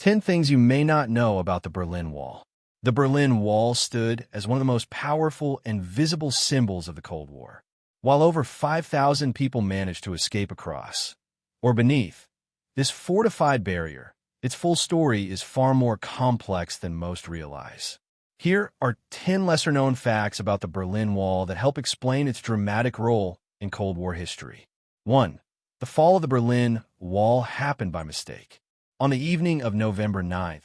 10 things you may not know about the Berlin Wall. The Berlin Wall stood as one of the most powerful and visible symbols of the Cold War. While over 5,000 people managed to escape across, or beneath, this fortified barrier, its full story is far more complex than most realize. Here are 10 lesser-known facts about the Berlin Wall that help explain its dramatic role in Cold War history. 1. The fall of the Berlin Wall happened by mistake. On the evening of November 9,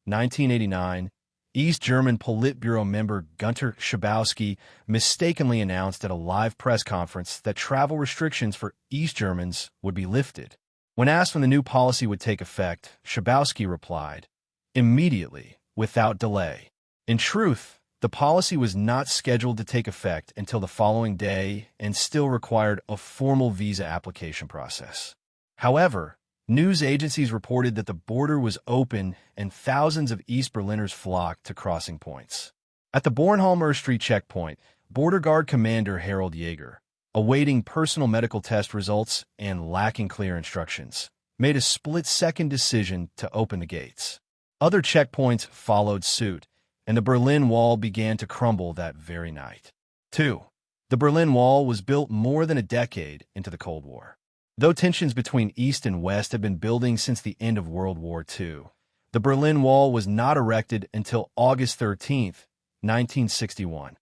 1989, East German Politburo member Günter Schabowski mistakenly announced at a live press conference that travel restrictions for East Germans would be lifted. When asked when the new policy would take effect, Schabowski replied, "Immediately, without delay." In truth, the policy was not scheduled to take effect until the following day and still required a formal visa application process. However, news agencies reported that the border was open and thousands of East Berliners flocked to crossing points. At the Bornholmer Street checkpoint, Border Guard Commander Harold Jaeger, awaiting personal medical test results and lacking clear instructions, made a split-second decision to open the gates. Other checkpoints followed suit, and the Berlin Wall began to crumble that very night. 2. The Berlin Wall was built more than a decade into the Cold War. Though tensions between East and West had been building since the end of World War II, the Berlin Wall was not erected until August 13, 1961,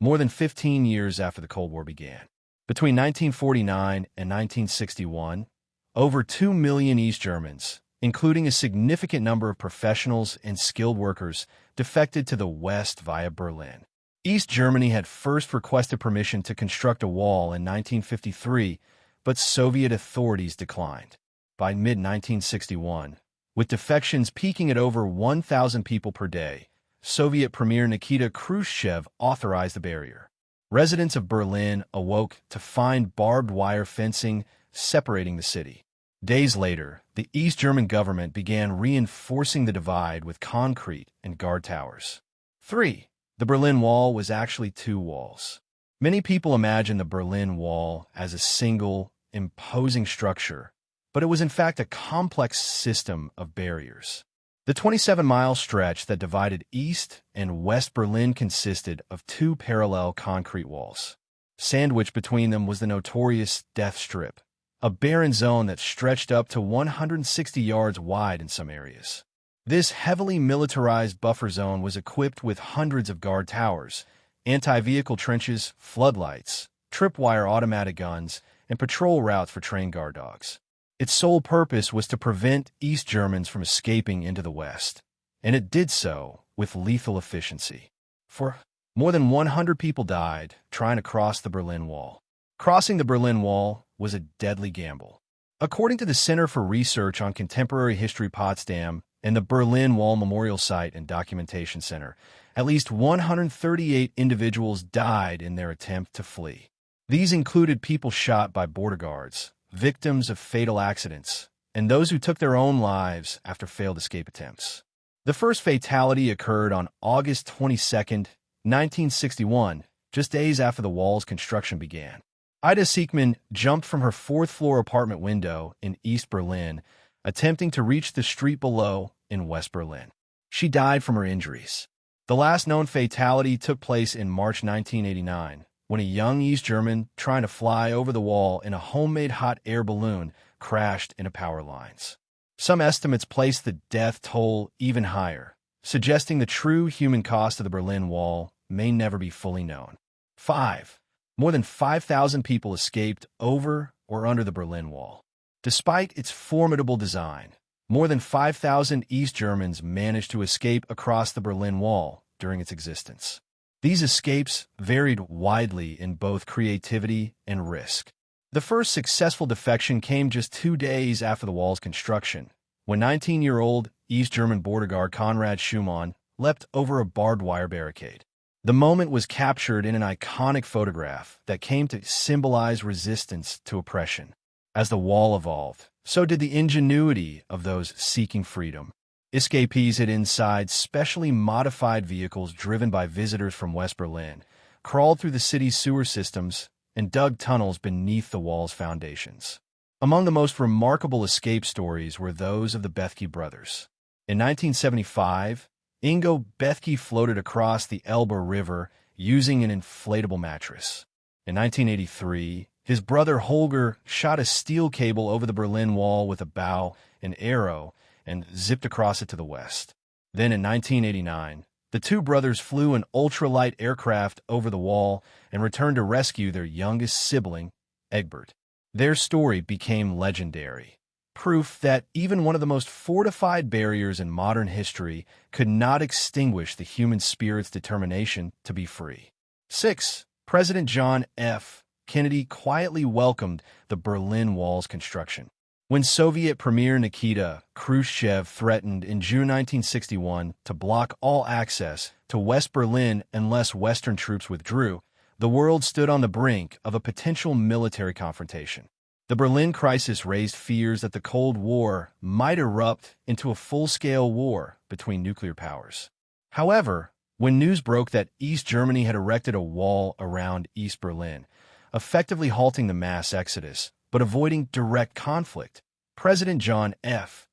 more than 15 years after the Cold War began. Between 1949 and 1961, over 2 million East Germans, including a significant number of professionals and skilled workers, defected to the West via Berlin. East Germany had first requested permission to construct a wall in 1953, but Soviet authorities declined. By mid-1961, with defections peaking at over 1,000 people per day, Soviet Premier Nikita Khrushchev authorized the barrier. Residents of Berlin awoke to find barbed wire fencing separating the city. Days later, the East German government began reinforcing the divide with concrete and guard towers. 3. The Berlin Wall was actually two walls. Many people imagine the Berlin Wall as a single, imposing structure, but it was in fact a complex system of barriers. The 27-mile stretch that divided East and West Berlin consisted of two parallel concrete walls. Sandwiched between them was the notorious Death Strip, a barren zone that stretched up to 160 yards wide in some areas. This heavily militarized buffer zone was equipped with hundreds of guard towers, anti-vehicle trenches, floodlights, tripwire automatic guns, and patrol routes for trained guard dogs. Its sole purpose was to prevent East Germans from escaping into the West, and it did so with lethal efficiency. For more than 100 people died trying to cross the Berlin Wall. Crossing the Berlin Wall was a deadly gamble. According to the Center for Research on Contemporary History Potsdam and the Berlin Wall Memorial Site and Documentation Center, at least 138 individuals died in their attempt to flee. These included people shot by border guards, victims of fatal accidents, and those who took their own lives after failed escape attempts. The first fatality occurred on August 22, 1961, just days after the wall's construction began. Ida Siekmann jumped from her fourth-floor apartment window in East Berlin, attempting to reach the street below in West Berlin. She died from her injuries. The last known fatality took place in March 1989, when a young East German trying to fly over the wall in a homemade hot air balloon crashed into power lines. Some estimates place the death toll even higher, suggesting the true human cost of the Berlin Wall may never be fully known. 5. More than 5,000 people escaped over or under the Berlin Wall. Despite its formidable design, more than 5,000 East Germans managed to escape across the Berlin Wall during its existence. These escapes varied widely in both creativity and risk. The first successful defection came just 2 days after the wall's construction, when 19-year-old East German border guard Konrad Schumann leapt over a barbed wire barricade. The moment was captured in an iconic photograph that came to symbolize resistance to oppression. As the wall evolved, so did the ingenuity of those seeking freedom. Escapees hid inside specially modified vehicles driven by visitors from West Berlin, crawled through the city's sewer systems, and dug tunnels beneath the wall's foundations. Among the most remarkable escape stories were those of the Bethke brothers. In 1975, Ingo Bethke floated across the Elbe River using an inflatable mattress. In 1983, his brother Holger shot a steel cable over the Berlin Wall with a bow and arrow and zipped across it to the west. Then in 1989, the two brothers flew an ultralight aircraft over the wall and returned to rescue their youngest sibling, Egbert. Their story became legendary, proof that even one of the most fortified barriers in modern history could not extinguish the human spirit's determination to be free. 6. President John F. Kennedy quietly welcomed the Berlin Wall's construction. When Soviet Premier Nikita Khrushchev threatened in June 1961 to block all access to West Berlin unless Western troops withdrew, the world stood on the brink of a potential military confrontation. The Berlin crisis raised fears that the Cold War might erupt into a full-scale war between nuclear powers. However, when news broke that East Germany had erected a wall around East Berlin, effectively halting the mass exodus, but avoiding direct conflict, President John F.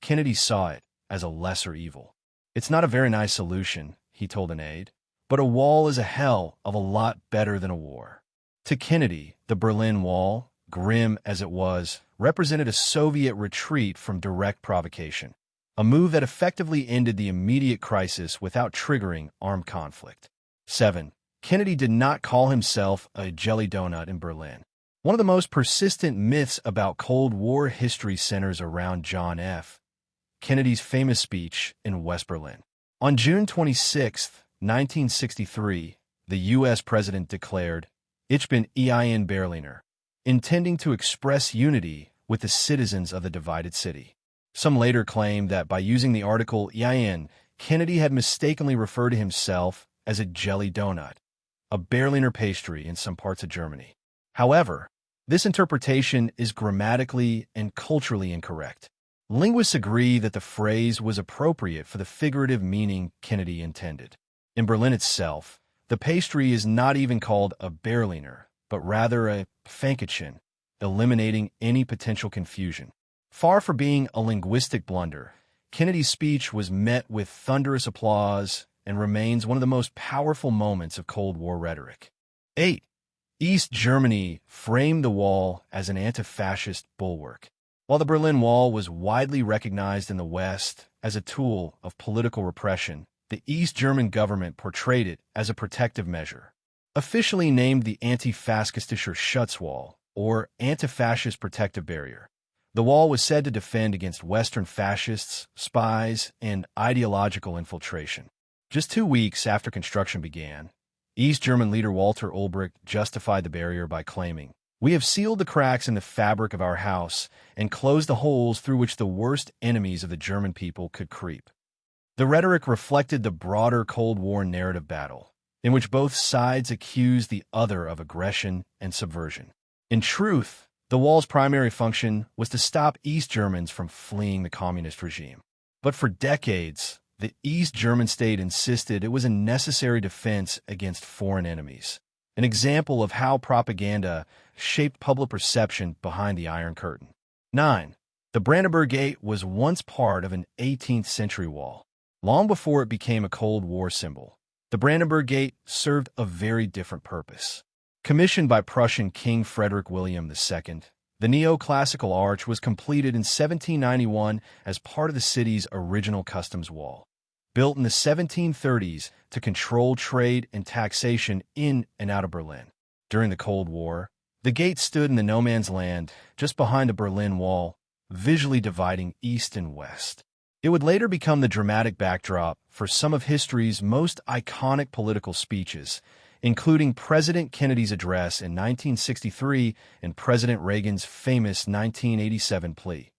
Kennedy saw it as a lesser evil. "It's not a very nice solution," he told an aide, "but a wall is a hell of a lot better than a war." To Kennedy, the Berlin Wall, grim as it was, represented a Soviet retreat from direct provocation, a move that effectively ended the immediate crisis without triggering armed conflict. 7. Kennedy did not call himself a jelly donut in Berlin. One of the most persistent myths about Cold War history centers around John F. Kennedy's famous speech in West Berlin. On June 26, 1963, the U.S. president declared, "Ich bin ein Berliner," intending to express unity with the citizens of the divided city. Some later claimed that by using the article ein, Kennedy had mistakenly referred to himself as a jelly donut, a Berliner pastry in some parts of Germany. However, this interpretation is grammatically and culturally incorrect. Linguists agree that the phrase was appropriate for the figurative meaning Kennedy intended. In Berlin itself, the pastry is not even called a Berliner, but rather a Pfännkuchen, eliminating any potential confusion. Far from being a linguistic blunder, Kennedy's speech was met with thunderous applause and remains one of the most powerful moments of Cold War rhetoric. 8. East Germany framed the wall as an anti-fascist bulwark. While the Berlin Wall was widely recognized in the West as a tool of political repression, the East German government portrayed it as a protective measure. Officially named the Anti-Fascistischer Schutzwall, or Anti-Fascist Protective Barrier, the wall was said to defend against Western fascists, spies, and ideological infiltration. Just 2 weeks after construction began, East German leader Walter Ulbricht justified the barrier by claiming, "We have sealed the cracks in the fabric of our house and closed the holes through which the worst enemies of the German people could creep." The rhetoric reflected the broader Cold War narrative battle, in which both sides accused the other of aggression and subversion. In truth, the wall's primary function was to stop East Germans from fleeing the communist regime. But for decades, the East German state insisted it was a necessary defense against foreign enemies, an example of how propaganda shaped public perception behind the Iron Curtain. 9. The Brandenburg Gate was once part of an 18th century wall. Long before it became a Cold War symbol, the Brandenburg Gate served a very different purpose. Commissioned by Prussian King Frederick William II, the neoclassical arch was completed in 1791 as part of the city's original customs wall. Built in the 1730s to control trade and taxation in and out of Berlin. During the Cold War, the gate stood in the no-man's land just behind the Berlin Wall, visually dividing East and West. It would later become the dramatic backdrop for some of history's most iconic political speeches, including President Kennedy's address in 1963 and President Reagan's famous 1987 plea,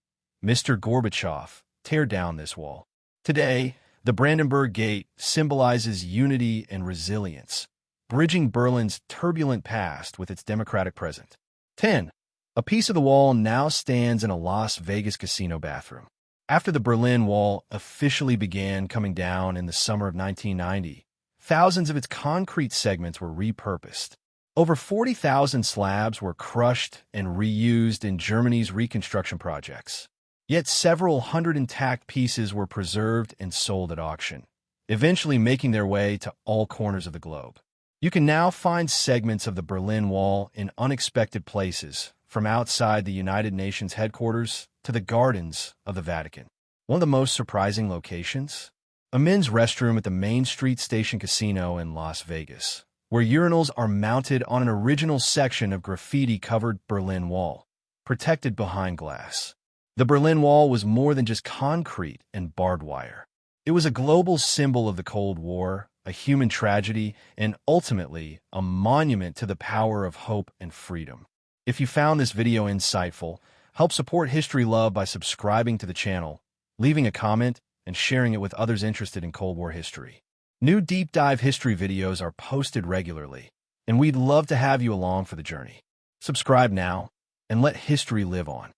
"Mr. Gorbachev, tear down this wall." Today, the Brandenburg Gate symbolizes unity and resilience, bridging Berlin's turbulent past with its democratic present. 10. A piece of the wall now stands in a Las Vegas casino bathroom. After the Berlin Wall officially began coming down in the summer of 1990, thousands of its concrete segments were repurposed. Over 40,000 slabs were crushed and reused in Germany's reconstruction projects. Yet several hundred intact pieces were preserved and sold at auction, eventually making their way to all corners of the globe. You can now find segments of the Berlin Wall in unexpected places, from outside the United Nations headquarters to the gardens of the Vatican. One of the most surprising locations? A men's restroom at the Main Street Station Casino in Las Vegas, where urinals are mounted on an original section of graffiti-covered Berlin Wall, protected behind glass. The Berlin Wall was more than just concrete and barbed wire. It was a global symbol of the Cold War, a human tragedy, and ultimately a monument to the power of hope and freedom. If you found this video insightful, help support History Love by subscribing to the channel, leaving a comment, and sharing it with others interested in Cold War history. New deep dive history videos are posted regularly, and we'd love to have you along for the journey. Subscribe now, and let history live on.